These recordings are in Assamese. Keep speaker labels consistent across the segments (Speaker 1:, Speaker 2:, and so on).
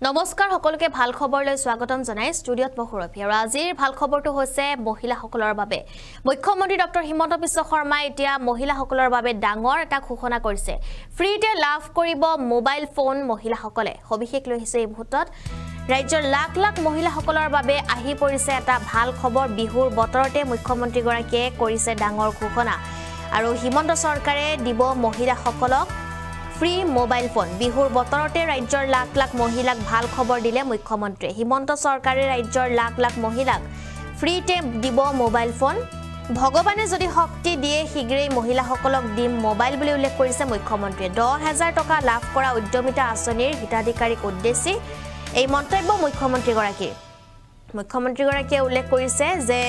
Speaker 1: নমস্কাৰ সকলোকে ভাল খবৰলৈ স্বাগতম জনাই ষ্টুডিঅত মহুৰপি আৰু আজিৰ ভাল খবৰটো হৈছে মহিলাসকলৰ বাবে মুখ্যমন্ত্ৰী ডক্টৰ হিমন্ত বিশ্ব শৰ্মা এতিয়া মহিলাসকলৰ বাবে ডাঙৰ এটা ঘোষণা কৰিছে ফ্ৰীতে লাভ কৰিব মোবাইল ফোন মহিলাসকলে সবিশেষ লৈ আহিছে এই মুহূৰ্তত ৰাজ্যৰ লাখ লাখ মহিলাসকলৰ বাবে আহি পৰিছে এটা ভাল খবৰ বিহুৰ বতৰতে মুখ্যমন্ত্ৰী গৰাকীয়ে কৰিছে ডাঙৰ ঘোষণা আৰু হিমন্ত চৰকাৰে দিব মহিলাসকলক ফ্ৰী মোবাইল ফোন বিহুৰ বতৰতে ৰাজ্যৰ লাখ লাখ মহিলাক ভাল খবৰ দিলে মুখ্যমন্ত্ৰী হিমন্ত চৰকাৰে ৰাজ্যৰ লাখ লাখ মহিলাক ফ্ৰীতে দিব মোবাইল ফোন ভগৱানে যদি শক্তি দিয়ে শীঘ্ৰেই মহিলাসকলক দিম মোবাইল বুলি উল্লেখ কৰিছে মুখ্যমন্ত্ৰীয়ে 10,000 টকা লাভ কৰা উদ্যমিতা আঁচনিৰ হিতাধিকাৰীক উদ্দেশ্যি এই মন্তব্য মুখ্যমন্ত্ৰীগৰাকীয়ে উল্লেখ কৰিছে যে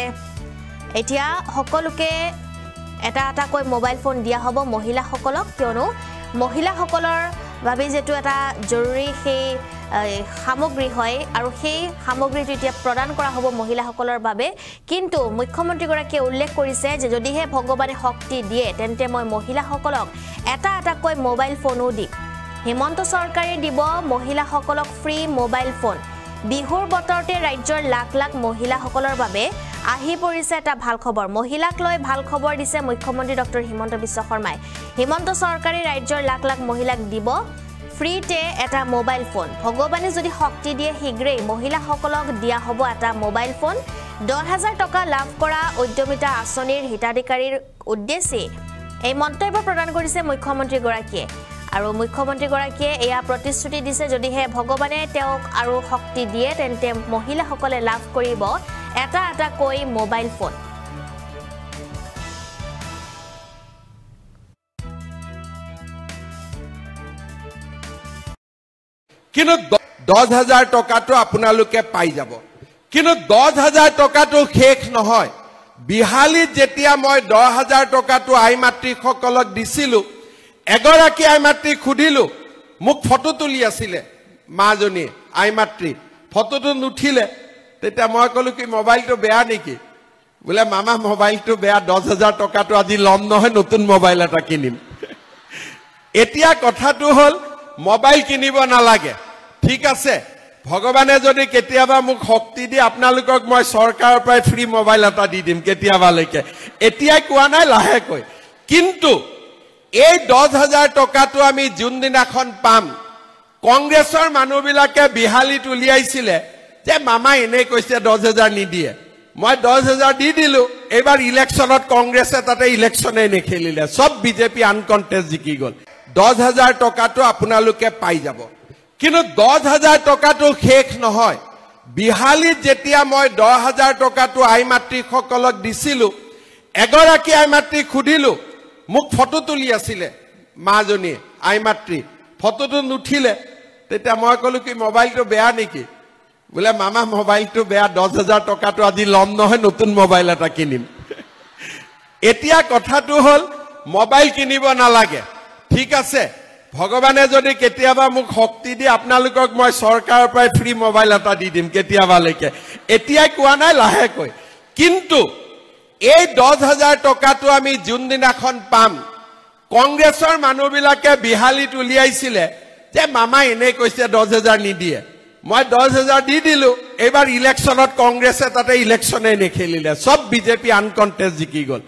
Speaker 1: এতিয়া সকলোকে এটা কৈ মোবাইল ফোন দিয়া হ'ব মহিলাসকলক কিয়নো মহিলাসকলৰ বাবে যেটো এটা জৰুৰী সেই সামগ্ৰী হয় আৰু সেই সামগ্ৰীটো এতিয়া প্ৰদান কৰা হ'ব মহিলাসকলৰ বাবে কিন্তু মুখ্যমন্ত্ৰীগৰাকীয়ে উল্লেখ কৰিছে যে যদিহে ভগৱানে শক্তি দিয়ে তেন্তে মই মহিলাসকলক এটা কৈ মোবাইল ফোনো দিম হিমন্ত চৰকাৰে দিব মহিলাসকলক ফ্ৰী মোবাইল ফোন বিহুৰ বতৰতে ৰাজ্যৰ লাখ লাখ মহিলাসকলৰ বাবে আহি পৰিছে এটা ভাল খবৰ মহিলাক লৈ ভাল খবৰ দিছে মুখ্যমন্ত্ৰী ডক্টৰ হিমন্ত বিশ্ব শৰ্মাই হিমন্ত চৰকাৰে ৰাজ্যৰ লাখ লাখ মহিলাক দিব ফ্ৰীতে এটা মোবাইল ফোন ভগৱানে যদি শক্তি দিয়ে শীঘ্ৰেই মহিলাসকলক দিয়া হ'ব এটা মোবাইল ফোন 10,000 টকা লাভ কৰা উদ্যমিতা আঁচনিৰ হিতাধিকাৰীৰ উদ্দেশ্যি এই মন্তব্য প্ৰদান কৰিছে মুখ্যমন্ত্ৰী গৰাকীয়ে আৰু মুখ্যমন্ত্ৰী গৰাকীয়ে এয়া প্ৰতিশ্ৰুতি দিছে যদিহে ভগৱানে তেওঁক আৰু শক্তি দিয়ে তেন্তে মহিলাসকলে লাভ কৰিব এটা কৈ মোবাইল ফোন
Speaker 2: কিন্তু 10,000 টকাটো আপোনালোকে পাই যাব কিন্তু 10,000 টকাটো শেষ নহয় বিহালীত যেতিয়া মই 10,000 টকাটো আই মাতৃসকলক দিছিলো এগৰাকী আই মাতৃ খুদিলো মোক ফটো তুলি আছিল মাজনী আই মাতৃ ফটোটো নুঠিলে তেতিয়া মই কলো কি মোবাইলটো বেয়া নেকি বলে মামা মোবাইলটো বেয়া 10,000 টকাটো আজি লম নহয় নতুন মোবাইল এটা কিনিম এতিয়া কথাটো হল মোবাইল কিনিব নালাগে ঠিক আছে ভগৱানে যদি কেতিয়াবা মোক শক্তি দিয়ে আপোনালোকক মই চৰকাৰৰ পৰা ফ্ৰী মোবাইল এটা দি দিম কেতিয়াবালৈকে এতিয়া কোৱা নাই লাহেকৈ কিন্তু এই 10,000 টকাটো আমি জুনদিনাখন পাম কংগ্ৰেছৰ মানুহবিলাকে বিহালীত উলিয়াইছিলে যে মামা এনে কৈছে 10,000 নিদিয়ে মই 10,000 দি দিলো এবাৰ ইলেকশ্যনত কংগ্ৰেছে তাতে ইলেকশ্যনে নেখেলিলে সব বিজেপি আনকন্টেষ্ট জিকি গল 10,000 টকাটো আপোনালোকে পাই যাব কিন্তু 10,000 টকাটো শেষ নহয় বিহালীত যেতিয়া মই 10,000 টকাটো আই মাতৃসকলক দিছিলো এগৰাকী আই মাতৃ খুদিলো মোক ফটো তুলি আছিল মাজনী আই মাতৃ ফটোটো নুঠিলে তেতিয়া মই কলো কি মোবাইলটো বেয়া নেকি বলে মামা মোবাইলটো বেয়া 10,000 টকাটো আজি লম নহয় নতুন মোবাইল এটা কিনিম এতিয়া কথাটো হল মোবাইল কিনিব নালাগে ঠিক আছে ভগৱানে যদি কেতিয়াবা মোক শক্তি দিয়ে আপোনালোকক মই চৰকাৰৰ পৰা ফ্ৰী মোবাইল এটা দি দিম কেতিয়াবালৈকে এতিয়া কোৱা নাই লাহেকৈ কিন্তু এই 10,000 টকাটো আমি জুনদিনাখন পাম কংগ্ৰেছৰ মানুহবিলাকে বিহালীত উলিয়াইছিলে যে মামা এনে কৈছে 10,000 নিদিয়ে মই 10,000 দি দিলো এবাৰ ইলেকশ্যনত কংগ্ৰেছে তাতে ইলেকশ্যনে নেখেলিলে সব বিজেপি আনকন্টেষ্ট জিকি গল